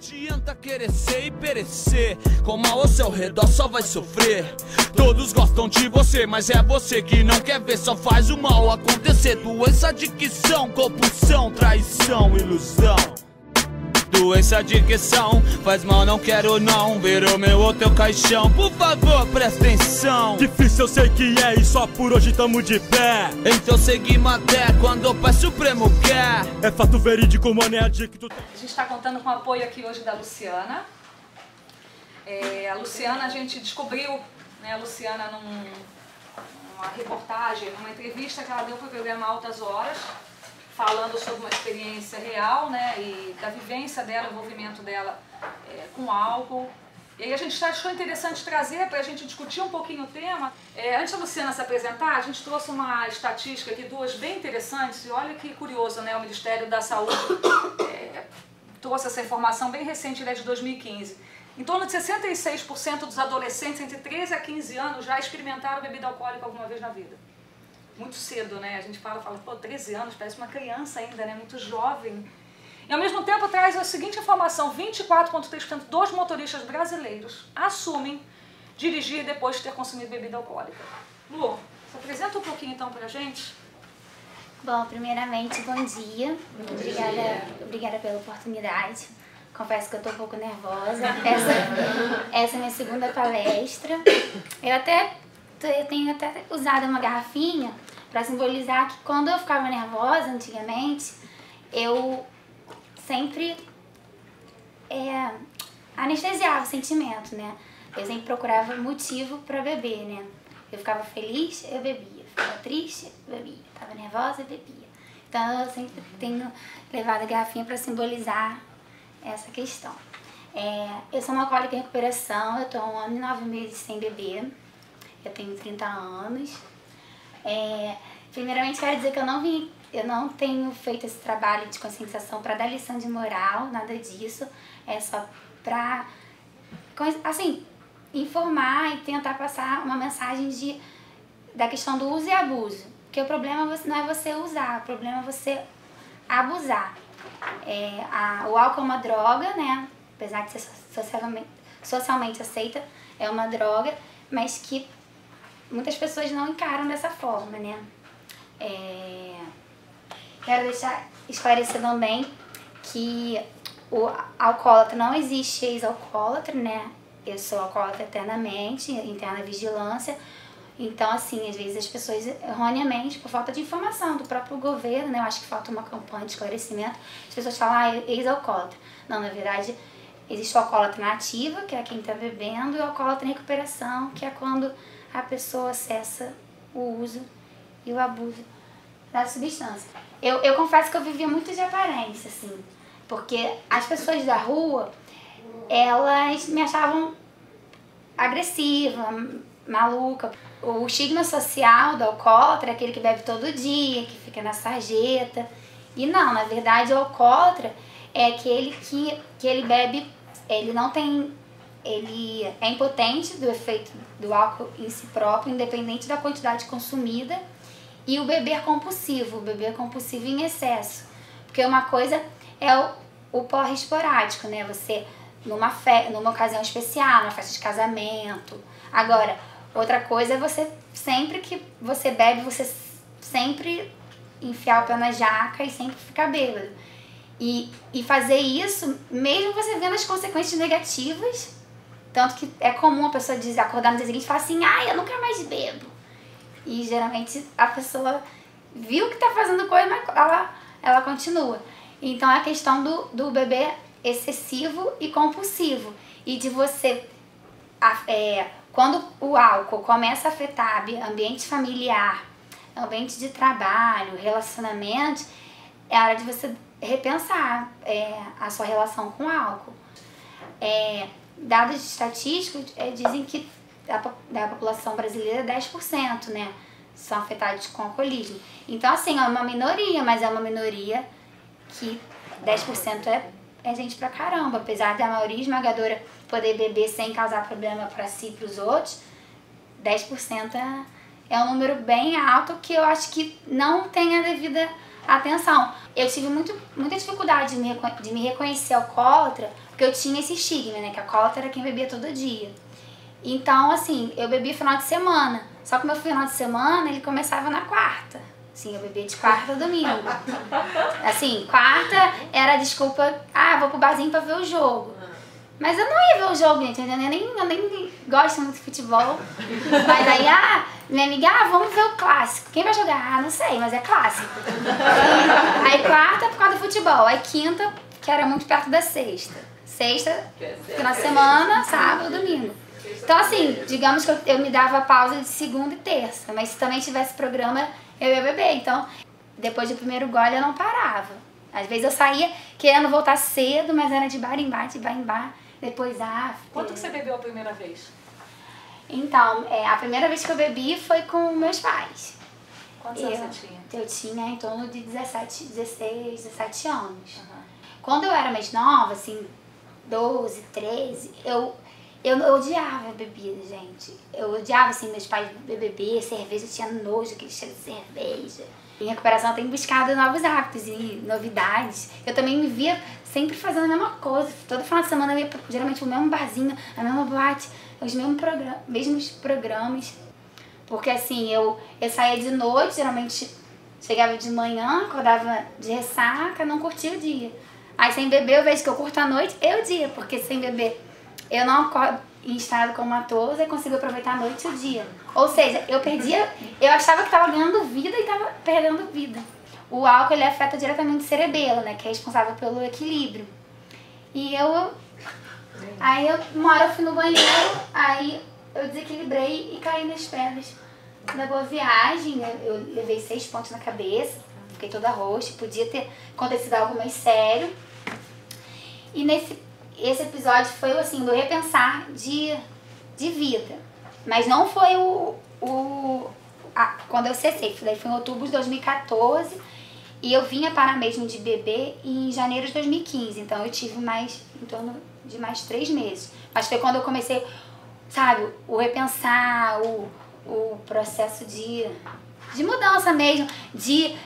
adianta querer ser e perecer, com mal ao seu redor só vai sofrer. Todos gostam de você, mas é você que não quer ver, só faz o mal acontecer. Doença, adicção, compulsão, traição, ilusão. Doença, adicção, faz mal, não quero não ver o meu ou teu caixão. Por favor, presta atenção. Difícil eu sei que é e só por hoje tamo de pé. Então seguimos até quando o Pai Supremo quer. É fato verídico, mano, é adicto. A gente está contando com o apoio aqui hoje da Luciana. A Luciana, a gente descobriu, né, a Luciana numa reportagem, numa entrevista que ela deu para o programa Altas Horas, falando sobre uma experiência real, né, e da vivência dela, o envolvimento dela com álcool. E aí a gente achou interessante trazer para a gente discutir um pouquinho o tema. Antes da Luciana se apresentar, a gente trouxe uma estatística aqui, duas bem interessantes, e olha que curioso, né, o Ministério da Saúde trouxe essa informação bem recente, de 2015. Em torno de 66% dos adolescentes entre 13 a 15 anos já experimentaram bebida alcoólica alguma vez na vida. Muito cedo, né? A gente fala, pô, 13 anos, parece uma criança ainda, né? Muito jovem. E ao mesmo tempo traz a seguinte informação: 24,3% dos motoristas brasileiros assumem dirigir depois de ter consumido bebida alcoólica. Lu, se apresenta um pouquinho então pra gente. Bom, primeiramente, bom dia. Obrigada pela oportunidade. Confesso que eu tô um pouco nervosa. Essa é a minha segunda palestra. Eu tenho até usado uma garrafinha para simbolizar que quando eu ficava nervosa antigamente, eu sempre anestesiava o sentimento, né? Eu sempre procurava motivo para beber, né? Eu ficava feliz, eu bebia. Ficava triste, eu bebia. Estava nervosa, eu bebia. Então eu sempre tenho levado a garrafinha para simbolizar essa questão. Eu sou uma alcoólica em recuperação, eu tô há 1 ano e 9 meses sem beber. Eu tenho 30 anos. Primeiramente quero dizer que eu não tenho feito esse trabalho de conscientização para dar lição de moral, nada disso. É só para, assim, informar e tentar passar uma mensagem da questão do uso e abuso. Porque o problema não é você usar, o problema é você abusar. O álcool é uma droga, né? Apesar de ser socialmente aceita, é uma droga, mas que muitas pessoas não encaram dessa forma, né? Quero deixar esclarecido também que o alcoólatra não existe ex-alcoólatra, né? Eu sou alcoólatra eternamente, interna vigilância. Então, assim, às vezes as pessoas erroneamente, por falta de informação do próprio governo, né? Eu acho que falta uma campanha de esclarecimento. As pessoas falam, ex-alcoólatra. Não, na verdade, existe o alcoólatra na ativa, que é quem está bebendo, e o alcoólatra em recuperação, que é quando a pessoa cessa o uso e o abuso da substância. Eu confesso que eu vivia muito de aparência, assim, porque as pessoas da rua, elas me achavam agressiva, maluca. O estigma social do alcoólatra é aquele que bebe todo dia, que fica na sarjeta. E não, na verdade o alcoólatra é aquele que ele bebe, ele não tem... Ele é impotente do efeito do álcool em si próprio, independente da quantidade consumida, e o beber compulsivo em excesso. Porque uma coisa é o porre esporádico, né? Você, numa ocasião especial, numa festa de casamento. Agora, outra coisa é você, sempre que você bebe, você sempre enfiar o pé na jaca e sempre ficar bêbado. E fazer isso, mesmo você vendo as consequências negativas. Tanto que é comum a pessoa acordar no dia seguinte e falar assim, eu nunca mais bebo. E geralmente a pessoa viu que tá fazendo coisa, mas ela continua. Então é a questão do beber excessivo e compulsivo. E de você, quando o álcool começa a afetar ambiente familiar, ambiente de trabalho, relacionamento, é hora de você repensar a sua relação com o álcool. Dados estatísticos dizem que da população brasileira 10%, né, são afetados com alcoolismo. Então, assim, é uma minoria, mas é uma minoria que 10% é gente pra caramba. Apesar da maioria esmagadora poder beber sem causar problema pra si e pros outros, 10% é um número bem alto que eu acho que não tem a devida atenção. Eu tive muita dificuldade de me reconhecer alcoólatra, porque eu tinha esse estigma, né? Que alcoólatra era quem bebia todo dia. Então, assim, eu bebia final de semana. Só que meu final de semana, ele começava na quarta. Assim, eu bebia de quarta a domingo. Assim, quarta era a desculpa, vou pro barzinho pra ver o jogo. Mas eu não ia ver o jogo, gente, eu nem gosto muito de futebol. Mas aí, minha amiga, vamos ver o clássico. Quem vai jogar? Não sei, mas é clássico. Aí quarta, por causa do futebol. Aí quinta, que era muito perto da sexta. Sexta, final de semana, sábado, domingo. Então, assim, digamos que eu me dava pausa de segunda e terça. Mas se também tivesse programa, eu ia beber. Então, depois do primeiro gole, eu não parava. Às vezes eu saía querendo voltar cedo, mas era de bar em bar, de bar em bar. Depois, Quanto que você bebeu a primeira vez? Então, a primeira vez que eu bebi foi com meus pais. Quantos anos você tinha? Eu tinha em torno de 16, 17 anos. Quando eu era mais nova, assim, 12, 13, eu odiava a bebida, gente. Eu odiava, assim, meus pais beber cerveja, eu tinha nojo, aquele cheiro de cerveja. Em recuperação eu tenho buscado novos hábitos e novidades. Eu também me via sempre fazendo a mesma coisa. Todo final de semana eu ia geralmente pro mesmo barzinho, a mesma boate, os mesmos programas. Porque assim, eu saía de noite, geralmente chegava de manhã, acordava de ressaca, não curtia o dia. Aí sem beber eu vejo que eu curto a noite e o dia, porque sem beber eu não acordo em estado comatoso e consigo aproveitar a noite e o dia. Ou seja, eu achava que estava ganhando vida e estava perdendo vida. O álcool, ele afeta diretamente o cerebelo, né, que é responsável pelo equilíbrio. E aí uma hora eu fui no banheiro, aí eu desequilibrei e caí nas pedras da Boa Viagem. Eu levei 6 pontos na cabeça, fiquei toda roxa, podia ter acontecido algo mais sério. E esse episódio foi assim, do repensar de vida. Mas não foi quando eu cessei, daí foi em outubro de 2014 e eu vinha parar mesmo de beber em janeiro de 2015. Então eu tive em torno de mais 3 meses. Mas foi quando eu comecei, sabe, o repensar, o processo de mudança mesmo, de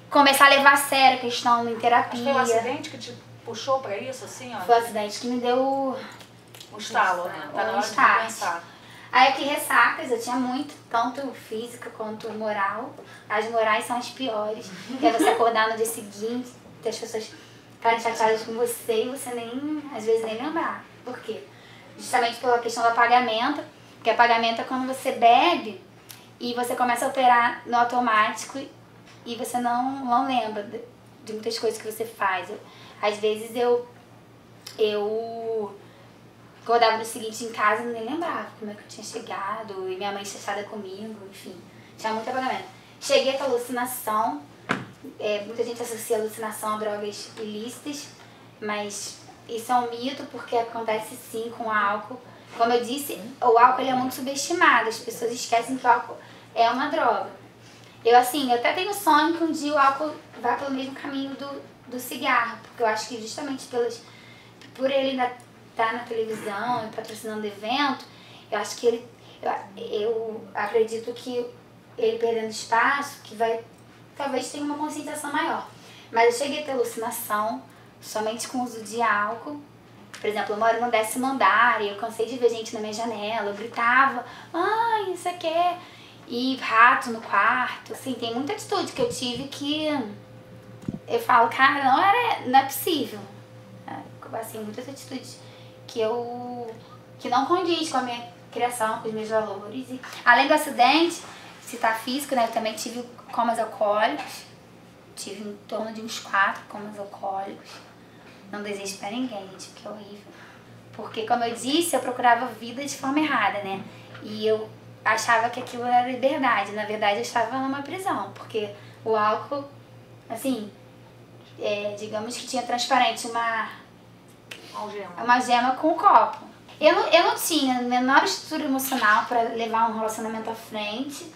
começar a levar a sério a questão em terapia. Foi um acidente que te puxou pra isso, assim, ó? Foi um acidente que me deu um estalo, né? Tá na hora de pensar. Aí aqui ressacas, eu tinha muito, tanto física quanto moral. As morais são as piores, que é você acordar no dia seguinte, ter as pessoas ficarem chateadas com você e você às vezes nem lembrar. Por quê? Justamente pela questão do apagamento, porque apagamento é quando você bebe e você começa a operar no automático e você não lembra de muitas coisas que você faz. Às vezes eu acordava no seguinte em casa e nem lembrava como é que eu tinha chegado, e minha mãe chateada comigo, enfim, tinha muito apagamento. Cheguei com alucinação, muita gente associa alucinação a drogas ilícitas, mas isso é um mito porque acontece sim com o álcool. Como eu disse, o álcool ele é muito subestimado, as pessoas esquecem que o álcool é uma droga. Eu até tenho sonho que um dia o álcool vá pelo mesmo caminho do cigarro, porque eu acho que justamente por ele ainda estar na televisão e patrocinando evento, eu acho que eu acredito que ele perdendo espaço, que talvez tenha uma conscientização maior. Mas eu cheguei a ter alucinação somente com o uso de álcool. Por exemplo, eu moro no 10º andar e eu cansei de ver gente na minha janela, eu gritava, mãe, isso aqui é... E rato no quarto, assim, tem muita atitude que eu tive que eu falo, cara, não é possível. Assim, muitas atitudes que não condiz com a minha criação, com os meus valores. E, além do acidente, citar físico, né, eu também tive comas alcoólicos, tive em torno de uns 4 comas alcoólicos. Não desejo pra ninguém, gente, porque é horrível. Porque, como eu disse, eu procurava vida de forma errada, né, e eu achava que aquilo era liberdade. Na verdade, eu estava numa prisão, porque o álcool, assim, digamos que tinha transparente uma gema com um copo. Eu não tinha a menor estrutura emocional para levar um relacionamento à frente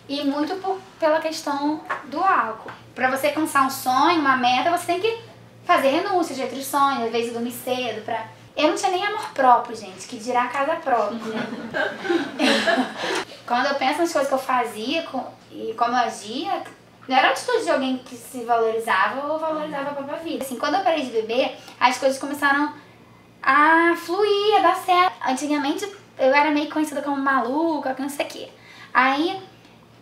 e muito pela questão do álcool. Para você alcançar um sonho, uma meta, você tem que fazer renúncias de outros sonhos, às vezes dormir cedo, Eu não tinha nem amor próprio, gente, que dirá casa própria, né? Quando eu penso nas coisas que eu fazia e como eu agia, não era a atitude de alguém que se valorizava ou valorizava a própria vida. Assim, quando eu parei de beber, as coisas começaram a fluir, a dar certo. Antigamente eu era meio conhecida como maluca, que não sei o quê. Aí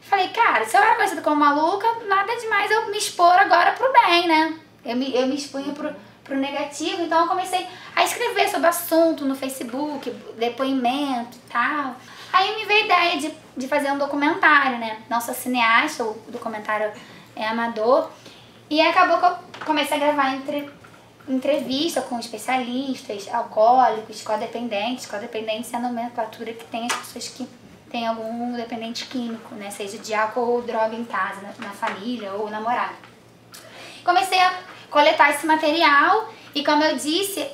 falei, cara, se eu era conhecida como maluca, nada demais eu me expor agora pro bem, né? Eu me expunha pro negativo, então eu comecei a escrever sobre o assunto no Facebook, depoimento e tal. Aí me veio a ideia de fazer um documentário, né? Não sou cineasta, o documentário é amador. E acabou que eu comecei a gravar entrevista com especialistas, alcoólicos, codependentes. Codependentes é a nomenclatura que tem as pessoas que têm algum dependente químico, né? Seja de álcool ou droga em casa, na família ou namorado. Comecei a coletar esse material e, como eu disse,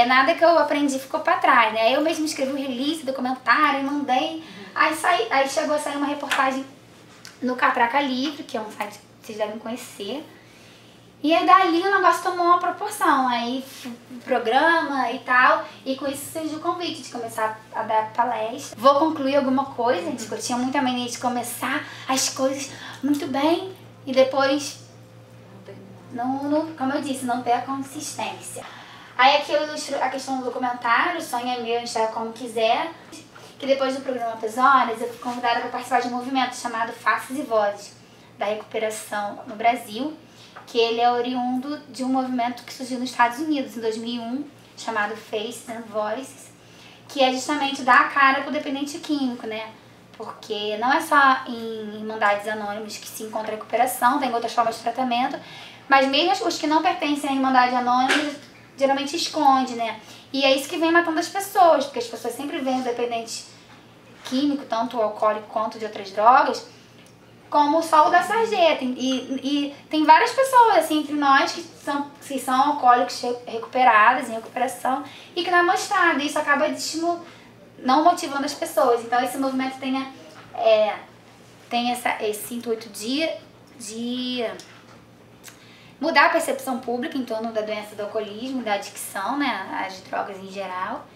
nada que eu aprendi ficou pra trás, né? Eu mesmo escrevi um release, documentário, mandei. Aí chegou a sair uma reportagem no Catraca Livre, que é um site que vocês devem conhecer. E aí dali o negócio tomou uma proporção, aí programa e tal, e com isso surgiu o convite de começar a dar palestra. Vou concluir alguma coisa, gente, eu tinha muita mania de começar as coisas muito bem e depois, como eu disse, não ter a consistência. Aí aqui eu ilustro a questão do documentário, Sonho é Meu, Enxerga Como Quiser, que depois do programa Outras Horas eu fui convidada para participar de um movimento chamado Faces e Vozes, da recuperação no Brasil, que ele é oriundo de um movimento que surgiu nos Estados Unidos em 2001, chamado Faces and Voices, que é justamente dar a cara pro dependente químico, né? Porque não é só em Irmandades Anônimas que se encontra recuperação, tem outras formas de tratamento, mas mesmo os que não pertencem à Irmandade Anônima geralmente esconde, né? E é isso que vem matando as pessoas, porque as pessoas sempre veem o dependente químico, tanto o alcoólico quanto de outras drogas, como só o da sarjeta. E tem várias pessoas assim entre nós que são alcoólicos recuperadas, em recuperação, e que não é mostrado. E isso acaba não motivando as pessoas. Então esse movimento tem esse intuito de mudar a percepção pública em torno da doença do alcoolismo, da adicção, né, as drogas em geral.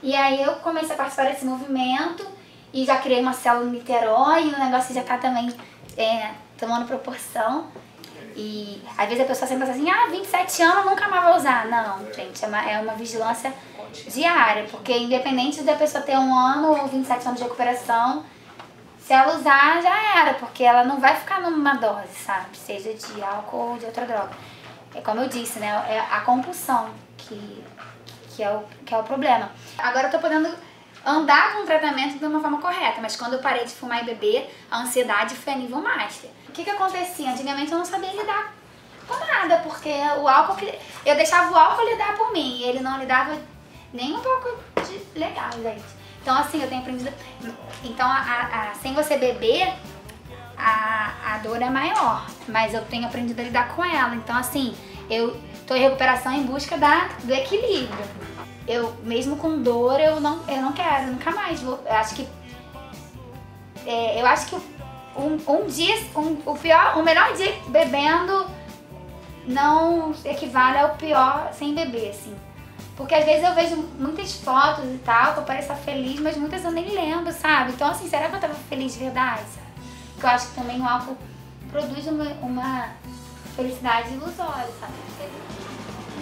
E aí eu comecei a participar desse movimento e já criei uma célula no Niterói, e o negócio já tá também tomando proporção. E às vezes a pessoa sempre pensa assim, 27 anos nunca mais vai usar. Não, gente, é uma vigilância diária, porque independente da pessoa ter 1 ano ou 27 anos de recuperação, se ela usar, já era, porque ela não vai ficar numa dose, sabe? Seja de álcool ou de outra droga. É como eu disse, né? É a compulsão que é o problema. Agora eu tô podendo andar com o tratamento de uma forma correta, mas quando eu parei de fumar e beber, a ansiedade foi a nível master. O que acontecia? Antigamente eu não sabia lidar com nada, porque o álcool, eu deixava o álcool lidar por mim, e ele não lidava nem um pouco legal, gente. Então assim, eu tenho aprendido, então sem você beber, a dor é maior, mas eu tenho aprendido a lidar com ela. Então assim, eu tô em recuperação em busca do equilíbrio. Eu, mesmo com dor, eu não quero, nunca mais vou. Eu acho que o melhor dia bebendo não equivale ao pior sem beber, assim. Porque às vezes eu vejo muitas fotos e tal, que eu pareço feliz, mas muitas eu nem lembro, sabe? Então assim, será que eu tava feliz de verdade, sabe? Porque eu acho que também o álcool produz uma felicidade ilusória, sabe?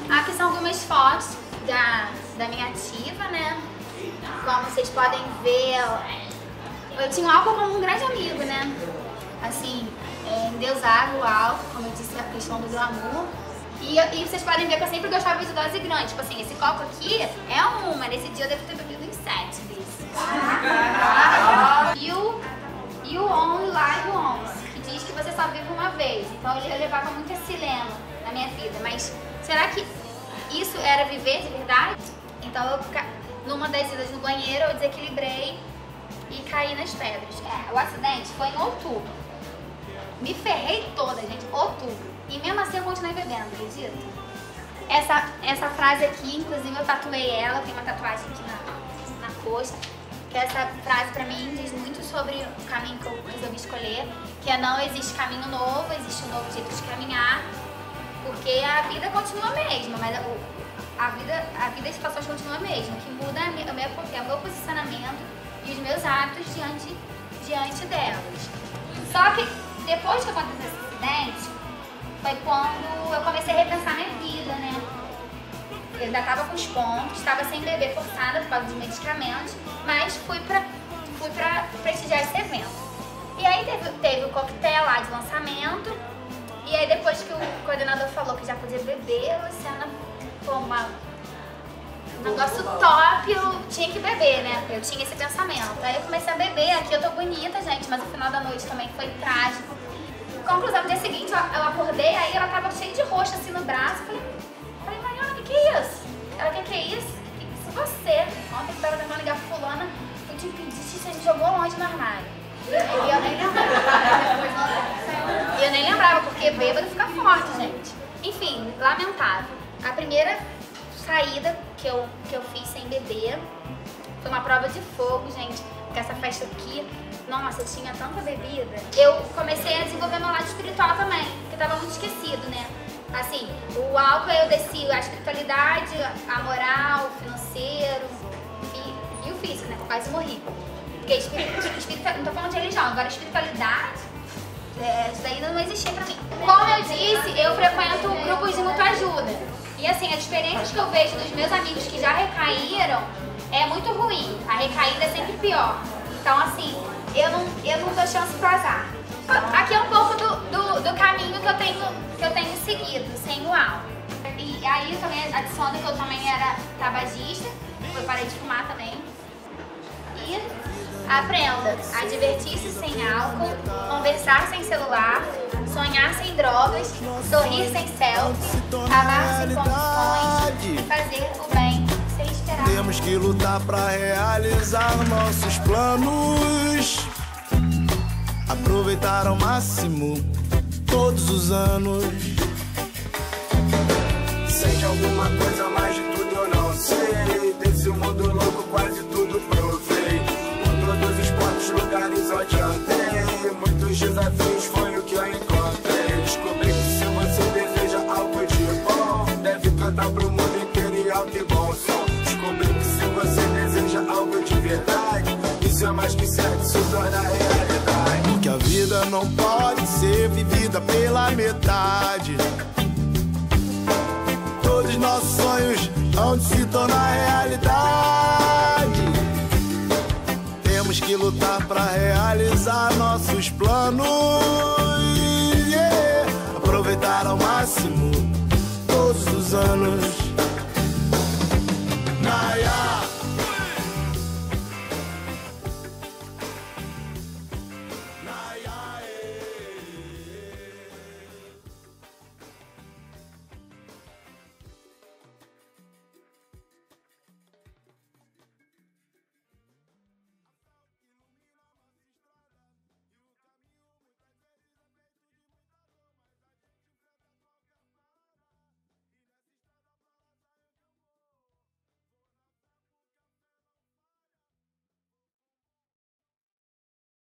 Aqui são algumas fotos da minha ativa, né? Como vocês podem ver, eu tinha o álcool como um grande amigo, né? Assim, endeusava o álcool, como eu disse, a questão do glamour. E vocês podem ver que eu sempre gostava de dose grande. Tipo assim, esse copo aqui é uma, nesse dia eu devo ter bebido uns 7 desses. E o Only Live Once, que diz que você só vive uma vez. Então eu levava muito esse lema na minha vida. Mas será que isso era viver de verdade? Então eu, numa das idas no banheiro, eu desequilibrei e caí nas pedras. O acidente foi em outubro. Me ferrei toda, gente, outubro. E mesmo assim eu continuei bebendo, acredita? Essa frase aqui, inclusive eu tatuei ela, tem uma tatuagem aqui na coxa, que essa frase pra mim diz muito sobre o caminho que eu resolvi escolher, que é: não existe caminho novo, existe um novo jeito de caminhar, porque a vida continua a mesma, mas a vida e as situações continuam a mesma. O que muda é o meu posicionamento e os meus hábitos diante delas. Só que depois que aconteceu esse acidente, foi quando eu comecei a repensar minha vida, né? Eu ainda tava com os pontos, estava sem beber forçada por causa dos medicamentos, mas fui pra prestigiar esse evento. E aí teve o coquetel lá de lançamento, e aí depois que o coordenador falou que já podia beber, a Luciana, pô, um negócio top, eu tinha que beber, né? Eu tinha esse pensamento. Aí eu comecei a beber, aqui eu tô bonita, gente, mas o final da noite também foi trágico. Conclusão, no dia seguinte eu acordei, aí ela tava cheia de roxo assim no braço, falei, Mariana, o que é isso? Ela, o que é isso? Isso é você. Ontem que tava tentando ligar pra fulana, eu te pedi, você me jogou longe no armário. E eu nem lembrava. E eu nem lembrava, porque bêbado fica forte, gente. Enfim, lamentável. A primeira saída que eu fiz sem beber foi uma prova de fogo, gente. Porque essa festa aqui, nossa, eu tinha tanta bebida. Eu comecei a desenvolver meu lado espiritual também, que tava muito esquecido, né? Assim, o álcool eu desci a espiritualidade, a moral, o financeiro e o físico, né? Quase morri. Porque não tô falando de religião, agora espiritualidade, isso daí não existia pra mim. Como eu disse, eu frequento grupos de muita ajuda. E assim, as experiências que eu vejo dos meus amigos que já recaíram é muito ruim. A recaída é sempre pior. Então assim, eu não dou chance pro azar. Aqui é um pouco do caminho que eu tenho seguido, sem o álcool. E aí eu também adiciono que eu também era tabagista, eu parei de fumar também. E aprenda a divertir-se sem álcool, conversar sem celular, sonhar sem drogas, sorrir sem selfie, amar sem condições, fazer o bem sem esperar. Temos que lutar pra realizar nossos planos, aproveitar ao máximo todos os anos. Sente alguma coisa mais de tudo eu não sei, desse mundo louco quase tudo provei. Por todos os pontos, lugares onde andei, muitos desafios foi o que eu encontrei. Descobri que se você deseja algo de bom, deve cantar pro mundo inteiro em alto e bom som. Descobri que se você deseja algo de verdade, isso é mais que certo, se torna realidade. Porque a vida não pode ser vivida pela metade. Todos nossos sonhos hão de se tornar realidade. Temos que lutar pra realizar nossos planos, aproveitar ao máximo todos os anos.